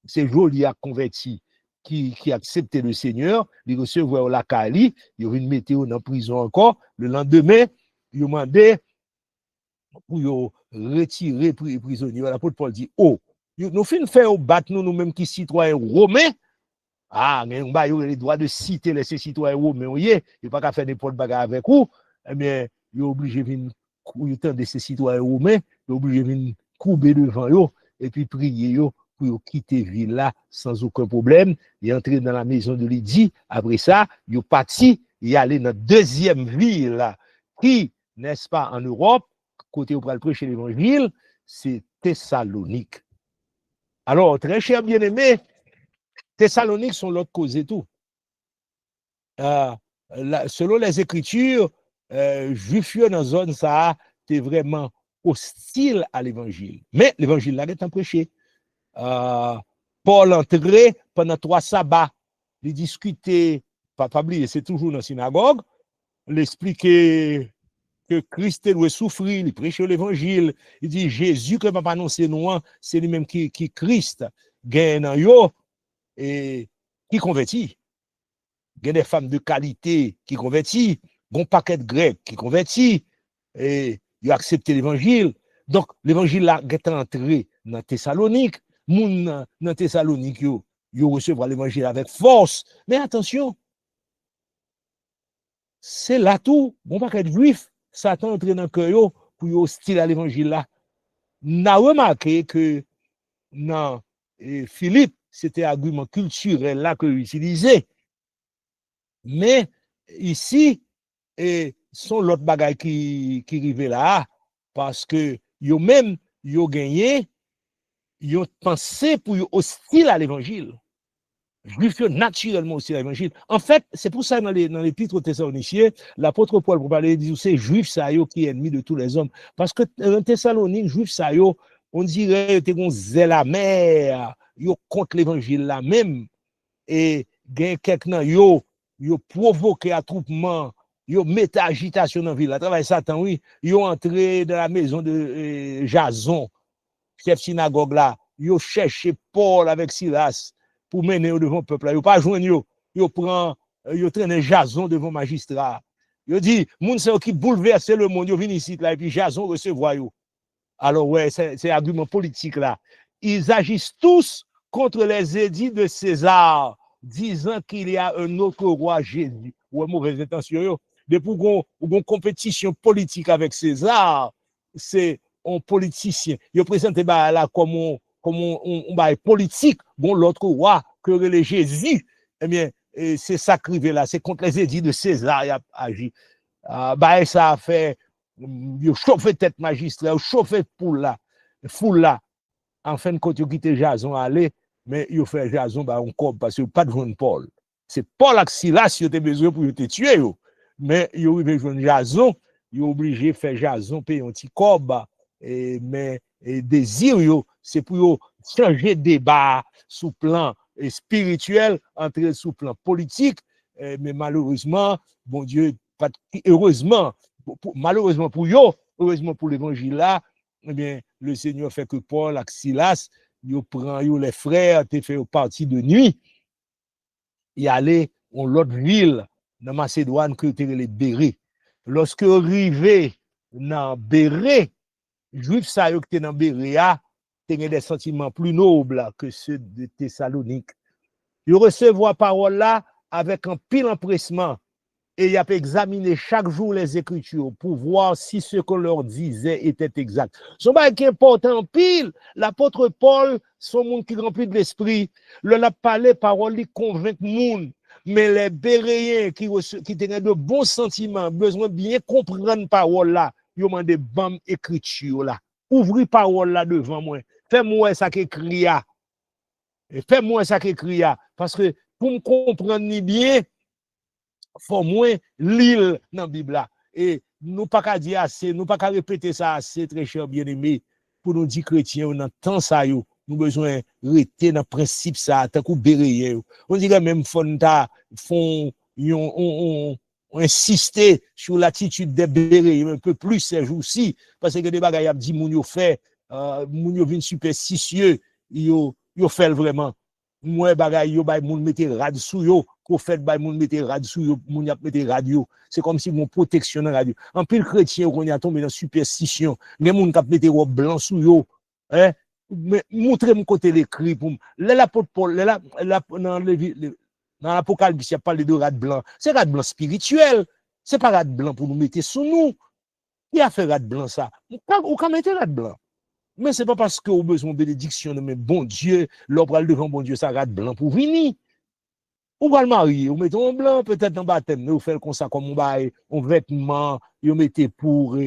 c'est Joliet à converti qui acceptait le Seigneur, il recevait la Cali, il vient mettre dans la prison encore. Le lendemain, il demandait pour retirer les prisonniers. L'apôtre Paul dit, oh, nous finissons faire battre nous-mêmes qui citoyens romains. Ah, mais on a les droits de citer les citoyens romains, il n'y a pas qu'à faire n'importe quoi avec vous, mais il est obligé de venir de ces citoyens romains, il est obligé de venir courber devant eux et puis prier eux pour quitter la ville là sans aucun problème. Il est entré dans la maison de Lydie. Après ça, il est parti, il est allé dans la deuxième ville là, qui, n'est-ce pas, en Europe, côté où il prêcher l'évangile, c'est Thessalonique. Alors, très cher bien-aimé, Thessalonique sont l'autre cause et tout. Selon les Écritures, Juifs dans la zone, ça, c'est vraiment hostile à l'évangile. Mais l'évangile là est prêché. Paul entré pendant 3 sabbats, il discutait, pas oublier, c'est toujours dans la synagogue, il expliquait que Christ doit souffrir, il prêchait l'évangile, il dit Jésus que m'a annoncé nous, c'est lui-même qui Christ gagne dans yo et qui convertit. Il y a des femmes de qualité qui convertissent, Bon paquet de Grecs qui convertis, et ils ont accepté l'évangile. Donc, l'évangile là est entré dans Thessalonique. Moun dans Thessalonique, ils recevront l'évangile avec force. Mais attention, c'est là tout. Bon paquet de juifs, Satan entré dans le cœur pour hostile à l'évangile là. On a remarqué que dans Philippe, c'était argument culturel là que utilisé. Mais ici, sont l'autre bagaille qui arrive là, parce que yo même, yo gagné, yo pensé pour yo hostile à l'évangile. Juif naturellement aussi à l'évangile. En fait, c'est pour ça dans l'épître aux Thessaloniciens, l'apôtre Paul, pour parler, dit c'est juif ça yo qui est ennemi de tous les hommes. Parce que dans Thessalonique, juif ça yo, on dirait que un zèle amer, yo contre l'évangile là même. Et gen quelqu'un yo provoqué attroupement, yo mette agitation dans la ville. À travers Satan, oui, yo entré dans la maison de Jason, chef synagogue là, yo cherché Paul avec Silas pour mener devant le peuple là. Yo pas joindre yo prend yo traîne Jason devant magistrat. Yo dit moun c'est qui bouleverser le monde, yo vinn ici là et puis Jason recevoir yo. Alors ouais, c'est argument politique là. Ils agissent tous contre les édits de César, disant qu'il y a un autre roi Jésus. Ouais, mauvaise intention yo. Depuis qu'on une compétition politique avec César, c'est un politicien. Il présente là comme un politique, bon l'autre roi que le Jésus. Eh bien, c'est ça qui là, c'est contre les édits de César il a agi. Ça a fait il chauffé tête magistrat, il chauffé foule là. En fin de compte, il quitté Jason aller, mais il fait Jason on corps parce qu'il pas de joindre Paul. C'est Paul et Silas qui ont besoin pour te tuer. Mais il a joindre Jason, il est obligé de faire Jason payer un petit corps. Mais désir, c'est pour changer de débat sous plan spirituel, entrer sous plan politique. Mais malheureusement, bon Dieu, heureusement, malheureusement pour eux, heureusement pour l'évangile là, eh bien, le Seigneur fait que Paul et Silas, ils prennent les frères, ils font partie de nuit, ils allaient dans l'autre ville, dans Macédoine, que c'était les Béré. Lorsque arrivé dans Béré, Juifs ça qui étaient dans Béré, ils ont des sentiments plus nobles que ceux de Thessalonique. Ils recevrent la parole là avec un pile empressement. Et il a examiné chaque jour les Écritures pour voir si ce qu'on leur disait était exact. Ce qui est important en pile, l'apôtre Paul, son monde qui remplit de l'esprit, leur a parlé parole, il convainc monde. Mais les Béréens qui tenaient de bons sentiments, besoin de bien comprendre parole là, ils ont demandé bonne écriture là. Ouvrez parole là devant moi. Fais-moi ça qui écrit là. Fais-moi ça qui écrit là. Parce que pour me comprendre ni bien, faut moins lire dans la Bible. Et nous pas qu'à dire assez, nous pas qu'à répéter ça assez, très cher bien-aimé, pour nous dire chrétiens, dans temps ça, nous besoin rester dans le principe ça, tant qu'on béréen. On dirait même font insister sur l'attitude des béréens un peu plus ces jours-ci, parce que des bagages, dit moun yo fait, moun yo vin superstitieux, yo fait vraiment. Moi bagay yo bay moun mette rad sou yo, prophète bay moun mette rad sou yo, moun y a mette radio. C'est comme si mon protection dans radio. En pile chrétien qu'on y a tombé dans superstition, les moun k'ap mette robe blanc sou yo, hein? Mais montrez mon côté l'écrit pour l'apôtre Paul, dans l'Apocalypse, il y a parlé de rad blanc. C'est rad blanc spirituel. C'est pas rad blanc pour nous mettre sous nous. Qui a fait rad blanc ça? Ou quand mettre rad blanc? Mais ce n'est pas parce que vous avez besoin de bénédiction, mais bon Dieu, l'obral devant bon Dieu, ça rate blanc pour venir. Ou va le marier, vous mettez un blanc, peut-être dans le baptême, vous faites comme ça, comme un vêtement, vous mettez pour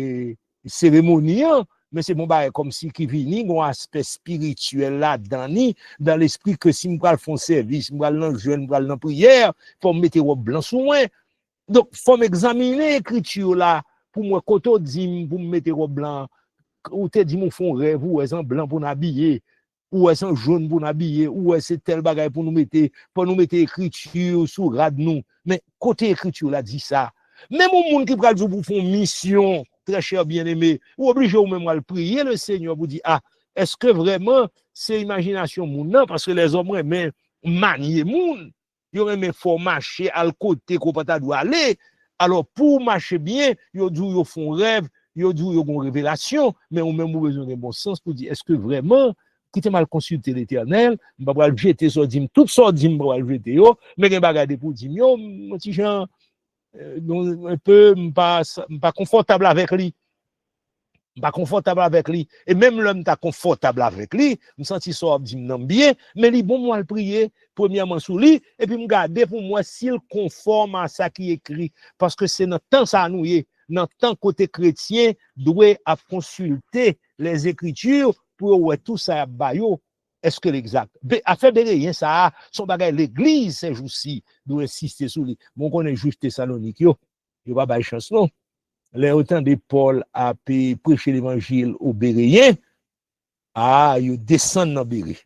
cérémonie, mais c'est bon, comme si qui vient, un aspect spirituel là, dans l'esprit que si je fais un service, je vais dans jeûne, je vais dans prière, il faut mettre un blanc sous moi. Donc, il faut m'examiner l'écriture là, pour moi, quand on dit, pour me mettre un blanc, ou te dit mon fond rêve, ou est-ce un blanc pour nous habiller, ou est-ce un jaune pour nous habiller, ou est-ce tel bagage pour nous mettre écriture sous rad nous. Mais côté écriture là dit ça. Même au monde qui prend pour faire mission, très cher bien-aimé, ou obligé ou même à le prier le Seigneur vous dit est-ce que vraiment c'est imagination moun non parce que les hommes aiment manier moun, ils aiment faut marcher à le côté qu'on pas doit aller. Alors, pour marcher bien, yo dit yo font rêve, yo dit yo gon révélation, mais on même besoin de bon sens pour dire, est-ce que vraiment, qui te mal consulté l'Éternel, m'a pas jeter so dim, tout so dim m'a jeter yo, mais gen bagade pour dim yo, mon petit Jean, un peu pas confortable avec lui. Pas confortable avec lui. Et même l'homme ta confortable avec lui, me senti ça dit non bien, mais lui bon moi le prier premièrement sous lui et puis me garder pour moi s'il conforme à ça qui est écrit parce que c'est notre temps ça nous est notre temps côté chrétien doit à consulter les écritures pour ouais tout ça bayo est-ce que l'exact affaire de rien ça son bagage l'église ces jours-ci doit insister sur lui bon qu'on est juste Thessalonique yo pas bail chance non. Les autant de Paul a prêché l'évangile aux Béréens, ils descendent dans Béré.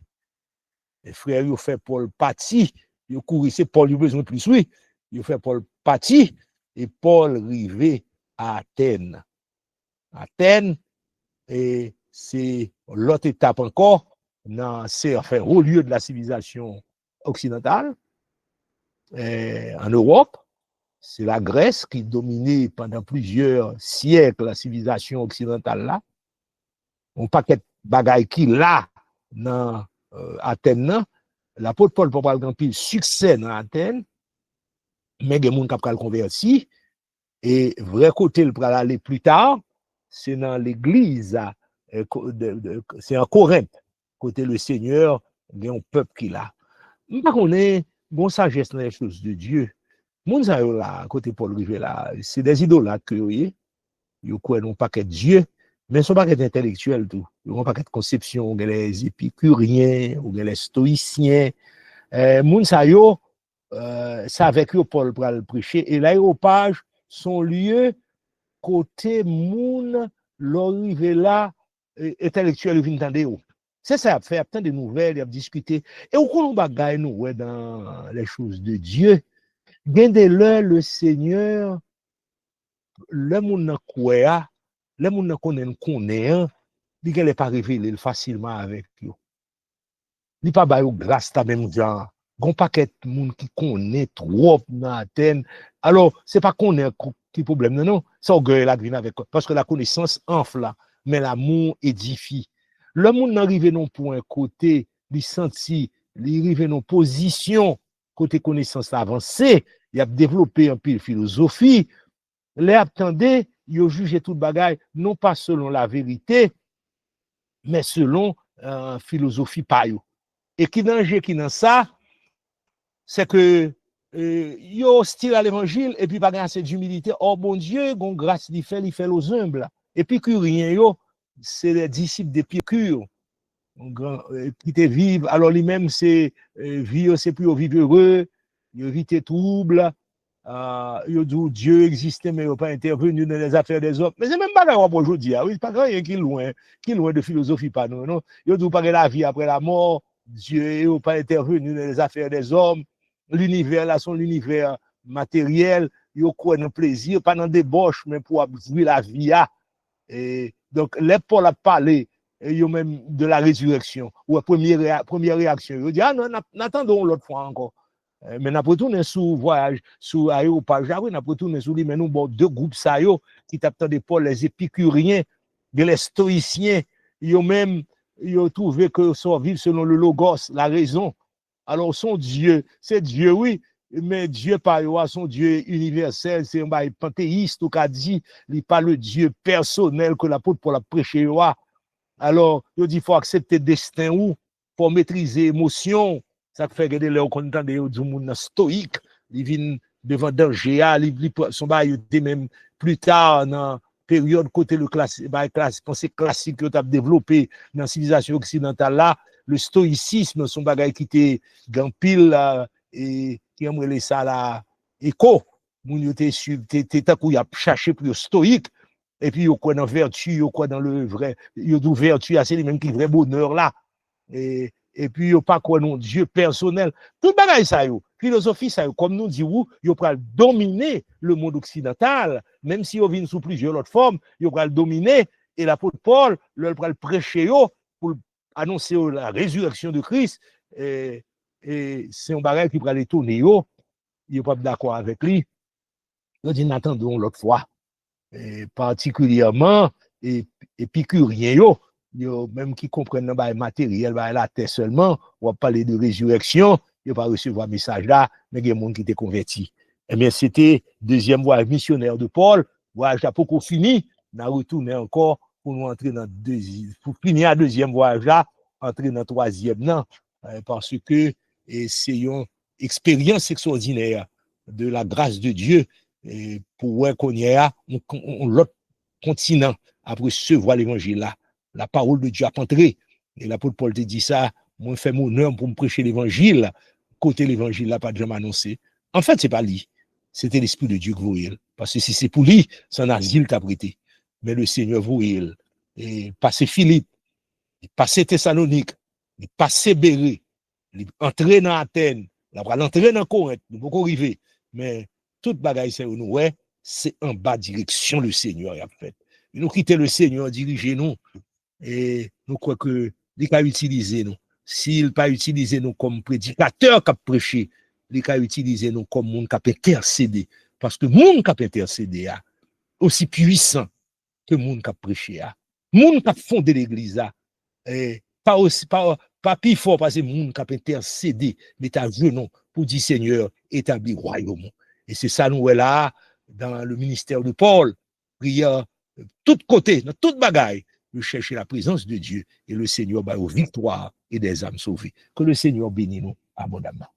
Les frères, ils ont fait Paul parti, ils ont couru, c'est Paul, ils ont besoin de plus, oui. Ils ont fait Paul parti, et Paul arrivé à Athènes. Athènes, et c'est l'autre étape encore, c'est enfin au lieu de la civilisation occidentale, en Europe. C'est la Grèce qui dominait pendant plusieurs siècles la civilisation occidentale là. On paquet bagaille qui là dans Athènes, l'apôtre Paul pour parler d'un pile succès dans Athènes, mais des gens qui ont converti et vrai côté le pour aller plus tard, c'est dans l'église c'est en Corinthe côté le Seigneur, il y a un peuple qui là. Par contre, on est bon sagesse dans les choses de Dieu. Moun sa yo là, côté Paul Rivet là, c'est des idolâtres que yo croient non pas que Dieu, mais son pas intellectuel tout. Yo pas de conception, les épicuriens, ou les stoïciens. Moun sa yo ça avec yo Paul pour le prêcher et l'aéropage son lieu côté moun l'arrivé là intellectuel vinn tande yo. C'est ça, fait tant de nouvelles, il a discuté et on connaît bagaille nous ouais dans les choses de Dieu. Bien de l'heure, le Seigneur, le monde quoi, le monde connaît, il n'est pas révélé facilement avec eux. Il n'est pas bail grâce ta même genre. Gon paquet de monde qui connaît trop dans Athènes. Alors, c'est pas connaît qui problème non non, c'est orgueil la vient avec parce que la connaissance enfle mais l'amour édifie. Le monde n'arrive non pour un côté, il senti, il arrive non position côté connaissance avancée. Il a développé un peu de philosophie. Les attendez, il a jugé toute bagaille, non pas selon la vérité, mais selon philosophie payo. Et qui danger qui dans ça, c'est que il hostile à l'évangile et puis pas assez d'humilité. Oh bon Dieu, gon grâce il fait aux humbles. Et puis que rien yo, c'est les disciples d'Épicure. Qui te vivent, alors lui-même c'est vivre, c'est plus vivre heureux, il évite trouble. Il dit Dieu existait, mais il n'a pas intervenu dans les affaires des hommes. Mais c'est même pas grave aujourd'hui. Oui, pas rien qui est loin de philosophie, pas non. Non. Il dit pas la vie après la mort. Dieu n'a pas intervenu dans les affaires des hommes. L'univers, là, son univers matériel. Il croit dans le plaisir, pas dans le débauche, mais pour vivre la vie. Et donc, les Paul a parlé même de la résurrection. Ou première réaction. Il dit, ah non, n'attendons l'autre fois encore. Mais nous retourné sous voyage, sous aéropage, nous retourné sous lui, mais nous, bon, deux groupes ça yo, qui t'attendent Paul, les épicuriens, les stoïciens, ils ont même, ils ont trouvé que ça vivre selon le logos, la raison. Alors, son Dieu, c'est Dieu, oui, mais Dieu par son Dieu universel, c'est un bail panthéiste, ou qu'a dit, il n'est pas le Dieu personnel que l'apôtre pour la prêcher. Alors, il dit, il faut accepter le destin ou, pour maîtriser l'émotion. Ça fait que les gens content de monde stoïque, ils viennent devant danger, ils sont même plus tard dans la période côté le pensée classique que tu as développé dans la civilisation occidentale là, le stoïcisme, son bagage qui était dans pile et qui aimerait ça là, écho, moun était a cherché plus stoïque et puis il quoi dans vertu, il quoi dans le vrai, il y vertu c'est les mêmes qui vrai bonheur là et puis, il n'y a pas quoi non Dieu personnel. Tout le bagage, ça y est. Philosophie, ça y est. Comme nous disons, il va dominer le monde occidental, même si on vient sous plusieurs autres formes, il va le dominer. Et l'apôtre Paul, il va le prêcher pour annoncer la résurrection de Christ. Et c'est un bagage qui va les tourner. Il n'est pas d'accord avec lui. On dit, n'attendons l'autre fois. Et particulièrement, épicurien, même qui comprennent le matériel, la terre seulement, on va parler de résurrection, il va recevoir un message là, mais il y a des gens qui étaient convertis. Eh bien, c'était deuxième voyage missionnaire de Paul, voyage à beaucoup fini, on a retourné encore pour nous entrer dans deuxième, pour finir le deuxième voyage là, entrer dans le troisième, non, parce que c'est une expérience extraordinaire de la grâce de Dieu et pour voir qu'on y a l'autre continent après recevoir l'évangile là. La parole de Dieu a entré. Et l'apôtre Paul te dit ça, moi je fais mon honneur pour me prêcher l'évangile, côté l'évangile là, pas de jamais annoncé. En fait, c'est pas lui. C'était l'Esprit de Dieu que vous voyez. Parce que si c'est pour lui, c'est un asile t'a prêté. Mais le Seigneur vous voyez. Et passé Philippe, passé Thessalonique, passé Béré, entrer dans Athènes, l'entrer dans Corinthe, nous pouvons arriver. Mais toute bagaille, c'est nous, ouais, c'est en bas direction le Seigneur a fait. Nous quitter le Seigneur, diriger nous, et nous croyons que il a utilisé nous. S'il pas utilisé nous comme prédicateur qui a prêché, il a utilisé nous comme monde qui a intercédé. Parce que monde qui a intercédé a aussi puissant que monde qui a prêché a. Monde qui a fondé l'église a. Pas aussi pas plus fort parce que monde qui a intercédé, mais t'as vu non pour dire Seigneur établis royaume. Et c'est ça nous est là dans le ministère de Paul, prière tout côté, dans toute bagaille, de chercher la présence de Dieu et le Seigneur va aux victoires et des âmes sauvées. Que le Seigneur bénisse nous abondamment.